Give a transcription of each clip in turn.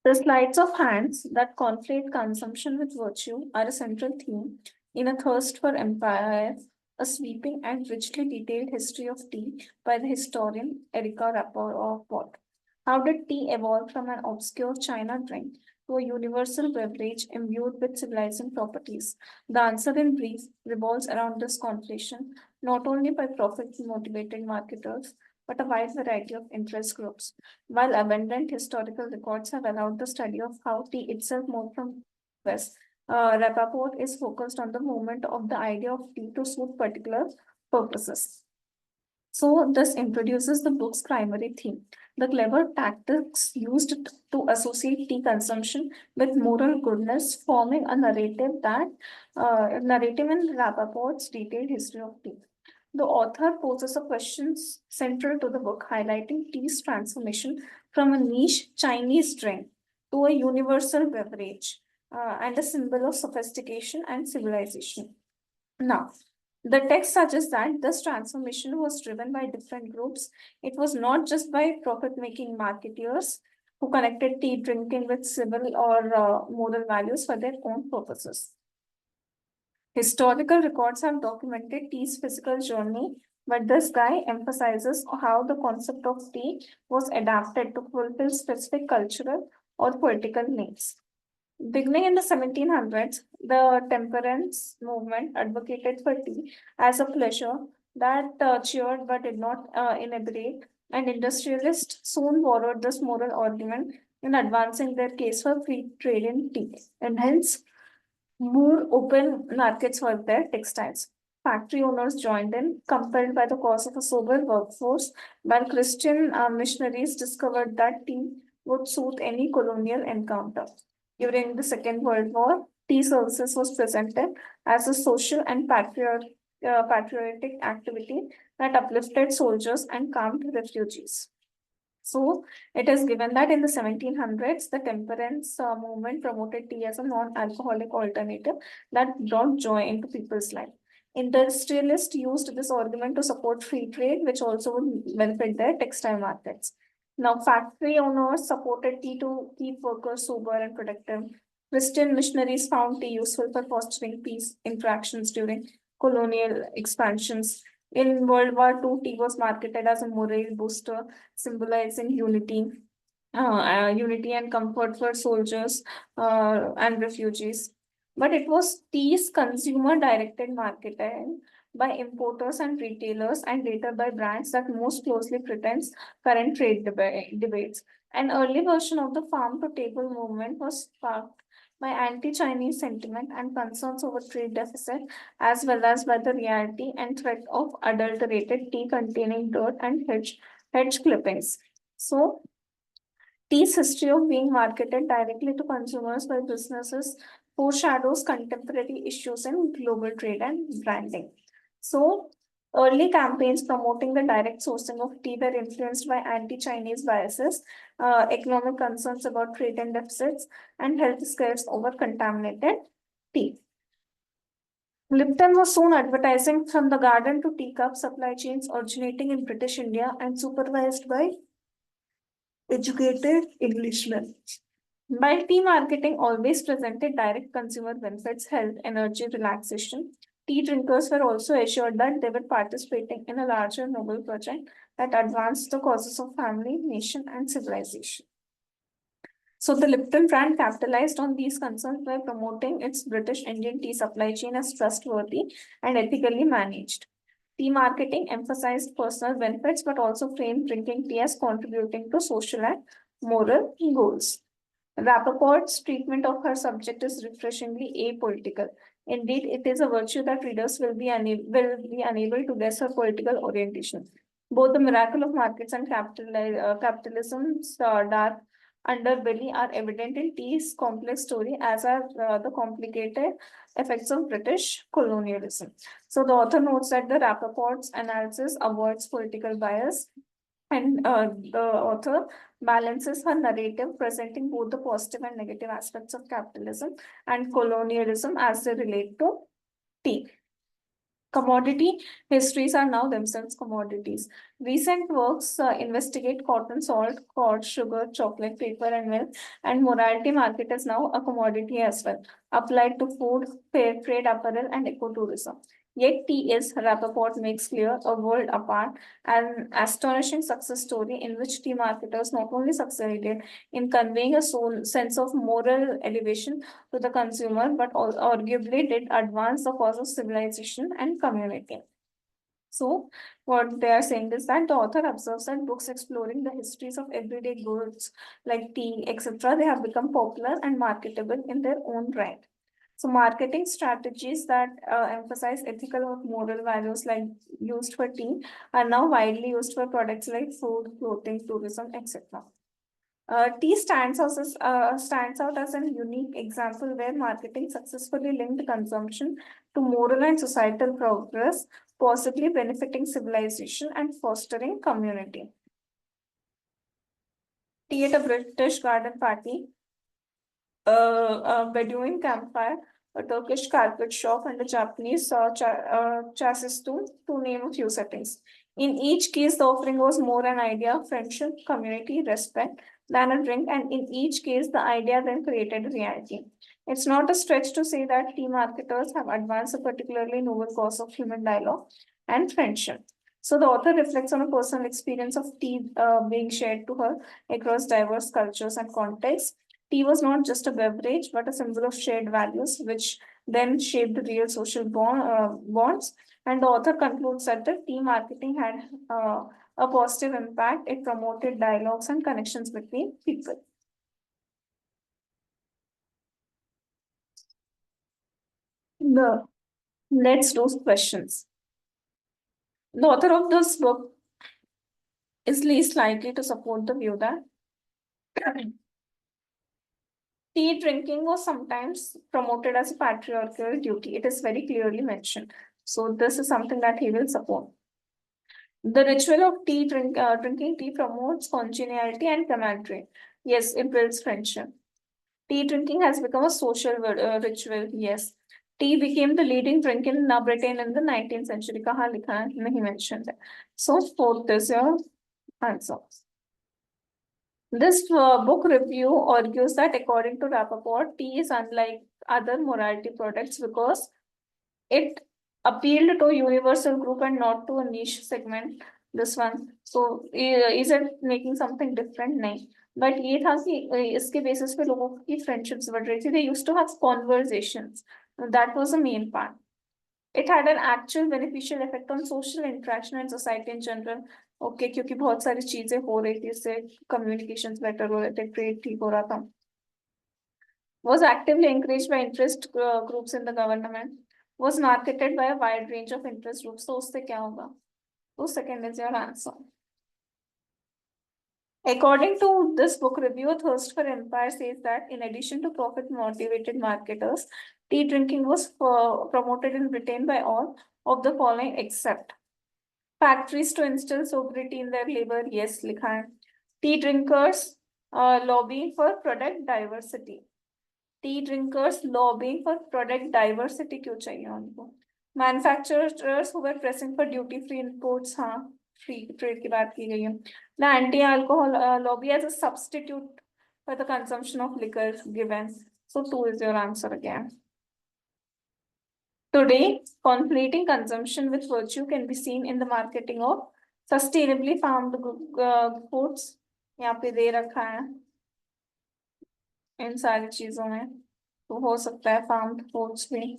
The sleights of hands that conflate consumption with virtue are a central theme in A Thirst for Empire, a sweeping and richly detailed history of tea by the historian Erika Rappaport. How did tea evolve from an obscure China drink to a universal beverage imbued with civilizing properties? The answer, in brief, revolves around this conflation, not only by profit motivated marketers, but a wide variety of interest groups. While abundant historical records have allowed the study of how tea itself moved from West, Rappaport is focused on the movement of the idea of tea to suit particular purposes. So, this introduces the book's primary theme, the clever tactics used to associate tea consumption with moral goodness, forming a narrative in Rappaport's detailed history of tea. The author poses a question central to the book, highlighting tea's transformation from a niche Chinese drink to a universal beverage and a symbol of sophistication and civilization. Now, the text suggests that this transformation was driven by different groups. It was not just by profit making marketeers who connected tea drinking with civil or moral values for their own purposes. Historical records have documented tea's physical journey, but this guy emphasizes how the concept of tea was adapted to fulfill specific cultural or political needs. Beginning in the 1700s, the temperance movement advocated for tea as a pleasure that cheered but did not inebriate, and industrialists soon borrowed this moral argument in advancing their case for free trade in tea, and hence more open markets for their textiles. Factory owners joined in, compelled by the cause of a sober workforce, while Christian missionaries discovered that tea would suit any colonial encounter. During the Second World War, tea services was presented as a social and patriotic activity that uplifted soldiers and calmed refugees. So it is given that in the 1700s, the temperance movement promoted tea as a non-alcoholic alternative that brought joy into people's life. Industrialists used this argument to support free trade, which also would benefit their textile markets. Now, factory owners supported tea to keep workers sober and productive. Christian missionaries found tea useful for fostering peace interactions during colonial expansions. In World War II, tea was marketed as a morale booster, symbolizing unity and comfort for soldiers and refugees. But it was tea's consumer-directed marketing by importers and retailers, and later by brands that most closely pretends current trade debates. An early version of the farm to table movement was sparked by anti-Chinese sentiment and concerns over trade deficit, as well as by the reality and threat of adulterated tea containing dirt and hedge clippings. So, tea's history of being marketed directly to consumers by businesses foreshadows contemporary issues in global trade and branding. So, early campaigns promoting the direct sourcing of tea were influenced by anti-Chinese biases, economic concerns about trade and deficits, and health scares over contaminated tea. Lipton was soon advertising from the garden to teacup supply chains originating in British India and supervised by educated Englishmen. While tea marketing always presented direct consumer benefits, health, energy, relaxation, tea drinkers were also assured that they were participating in a larger noble project that advanced the causes of family, nation, and civilization. So the Lipton brand capitalized on these concerns by promoting its British Indian tea supply chain as trustworthy and ethically managed. Tea marketing emphasized personal benefits but also framed drinking tea as contributing to social and moral goals. Rappaport's treatment of her subject is refreshingly apolitical. Indeed, it is a virtue that readers will be unable to guess her political orientation. Both the miracle of markets and capitalism's dark underbelly are evident in Tea's complex story, as are the complicated effects of British colonialism. So the author notes that the Rappaport's analysis avoids political bias, and the author balances her narrative, presenting both the positive and negative aspects of capitalism and colonialism as they relate to tea. Commodity histories are now themselves commodities. Recent works investigate cotton, salt, cord, sugar, chocolate, paper, and milk, and morality market is now a commodity as well, applied to food, fair trade, apparel, and ecotourism. Yet tea is, Rappaport makes clear, a world apart, an astonishing success story in which tea marketers not only succeeded in conveying a soul, sense of moral elevation to the consumer, but arguably did advance the cause of civilization and community. So, what they are saying is that the author observes that books exploring the histories of everyday goods like tea, etc., they have become popular and marketable in their own right. So, marketing strategies that emphasize ethical or moral values, like used for tea, are now widely used for products like food, clothing, tourism, etc. Tea stands out as a unique example where marketing successfully linked consumption to moral and societal progress, possibly benefiting civilization and fostering community. Tea at a British garden party, a Bedouin campfire, a Turkish carpet shop, and a Japanese chassis to name a few settings. In each case, the offering was more an idea, friendship, community, respect than a drink, and in each case, the idea then created reality. It's not a stretch to say that tea marketers have advanced a particularly novel cause of human dialogue and friendship. So the author reflects on a personal experience of tea being shared to her across diverse cultures and contexts. Tea was not just a beverage, but a symbol of shared values, which then shaped real social bonds. And the author concludes that the tea marketing had a positive impact. It promoted dialogues and connections between people. The Let's do questions. The author of this book is least likely to support the view that tea drinking was sometimes promoted as a patriarchal duty. It is very clearly mentioned. So this is something that he will support. The ritual of drinking tea promotes congeniality and camaraderie. Yes, it builds friendship. Tea drinking has become a social ritual. Yes. Tea became the leading drink in Britain in the 19th century. कहाँ लिखा है? नहीं mentioned है. So fourth is your answer. This book review argues that according to Rappaport, tea is unlike other morality products because it appealed to a universal group and not to a niche segment. This one. So is it making something different? नहीं. But ये था कि इसके basis पे लोगों की friendships बढ़ रही थी. They used to have conversations. That was the main part. It had an actual beneficial effect on social interaction and society in general. Okay, क्योंकि बहुत सारी चीजें हो रही थी इससे communications better हो रहे थे, trade ठीक हो रहा था. Was actively encouraged by interest groups in the government, was marketed by a wide range of interest groups. So उससे क्या होगा? So second is your answer. According to this book review, A Thirst for Empire says that in addition to profit-motivated marketers, tea drinking was promoted in Britain by all of the following except factories to instill sobriety in their labor. Yes, लिखा है. Tea drinkers lobbying for product diversity. Tea drinkers lobbying for product diversity क्यों चाहिए उनको? Manufacturers who were pressing for duty-free imports, हाँ, free trade की बात की गई है. The anti-alcohol lobby as a substitute for the consumption of liquor given. So two is your answer again. Today, conflating consumption with virtue can be seen in the marketing of sustainably farmed foods. यहाँ पे दे रखा है इन सारी चीजों में. तो हो सकता है फार्म्ड फूड्स भी.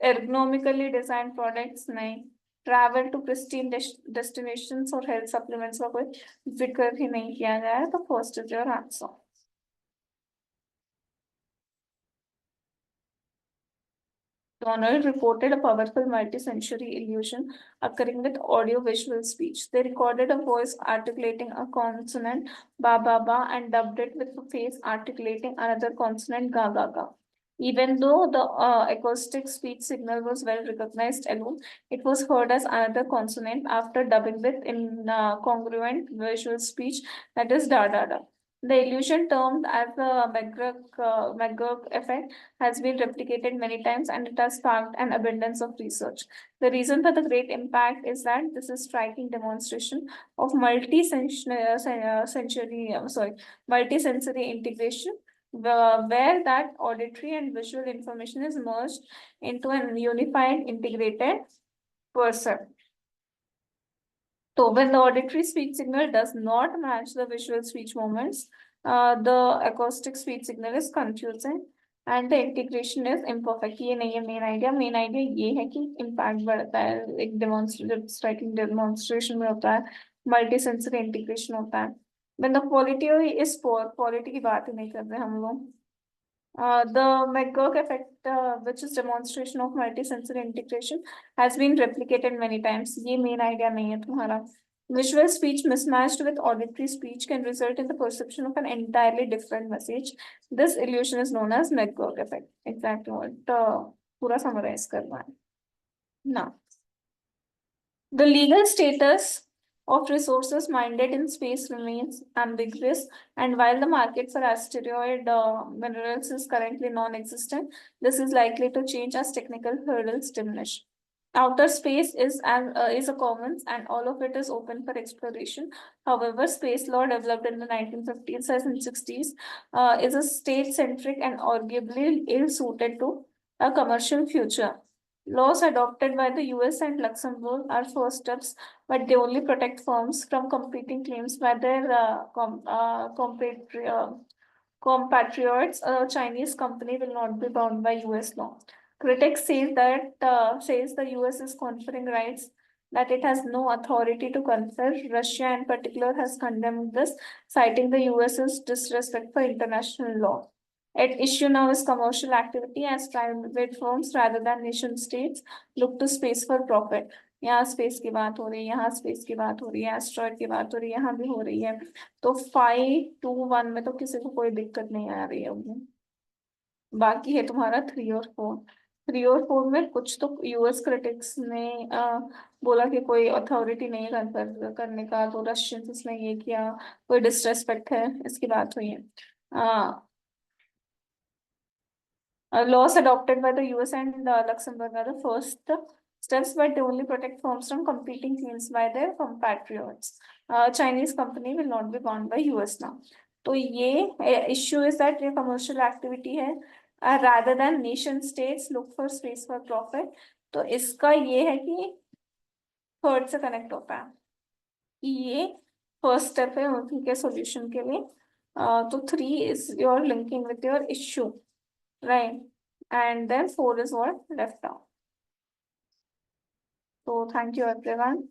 ergonomically designed products नहीं. ट्रैवल टू प्रिस्टीन डेस्टिनेशंस और हेल्थ सप्लीमेंट्स का कोई जिक्र ही नहीं किया गया है. तो first is your answer. Donald reported a powerful multi-sensory illusion occurring with audio-visual speech. They recorded a voice articulating a consonant ba ba ba and dubbed it with a face articulating another consonant ga ga ga. Even though the acoustic speech signal was well recognized alone, it was heard as another consonant after dubbing with in congruent visual speech, that is da da da. The illusion termed as the McGurk effect has been replicated many times and it has sparked an abundance of research. The reason for the great impact is that this is striking demonstration of multi-sensory integration, where that auditory and visual information is merged into an unified integrated perception. So when the auditory speech signal does not match the visual speech moments, the acoustic speech signal is confusing and the integration is imperfect. ये नहीं है main idea. Main idea ये है कि impact बढ़ता है, एक demonstrative striking demonstration में होता है, multi-sensory integration होता है. When the quality is poor, quality की बात ही नहीं कर रहे हम लोग. The McGurk effect, which is demonstration of multi-sensory integration, has been replicated many times. ये main idea नहीं है तुम्हारा. Visual speech mismatched with auditory speech can result in the perception of an entirely different message. This illusion is known as McGurk effect. Exactly what पूरा summarize करना है. Now, the legal status of resources minded in space remains ambiguous, and while the market for asteroid minerals is currently non-existent, this is likely to change as technical hurdles diminish. Outer space is a commons, and all of it is open for exploration. However, space law developed in the 1950s and 60s is a state-centric and arguably ill-suited to a commercial future. Laws adopted by the US and Luxembourg are first steps, but they only protect firms from competing claims by their compatriots. A Chinese company will not be bound by US law. Critics say that says the US is conferring rights that it has no authority to confer. Russia, in particular, has condemned this, citing the US's disrespect for international law. At issue now is commercial activity as private firms rather than nation states look to space for profit. यहाँ space की बात हो रही है, यहाँ space की बात हो रही है, एस्ट्रॉइड की बात हो रही है, यहाँ भी हो रही है. तो 5-2-1 में तो किसी को कोई दिक्कत नहीं आ रही है. बाकी है तुम्हारा 3 और 4. 3 और 4 में कुछ तो यूएस क्रिटिक्स ने बोला कि कोई अथॉरिटी नहीं है कंफर्म करने का, तो रशियंस ने ये किया, कोई डिसरेस्पेक्ट है, इसकी बात हुई है. Laws adopted by the US and Luxembourg are the first steps, but they only protect firms from competing claims by their compatriots. Chinese company will not be bound by US now. तो ये issue is that ये commercial activity है, rather than nation states look for space for profit. तो इसका ये है कि third से कनेक्ट होता है. ये फर्स्ट स्टेप है उनके के सॉल्यूशन के लिए. तो 3 is your linking with your issue. Right. And then 4 is what left out. So thank you everyone.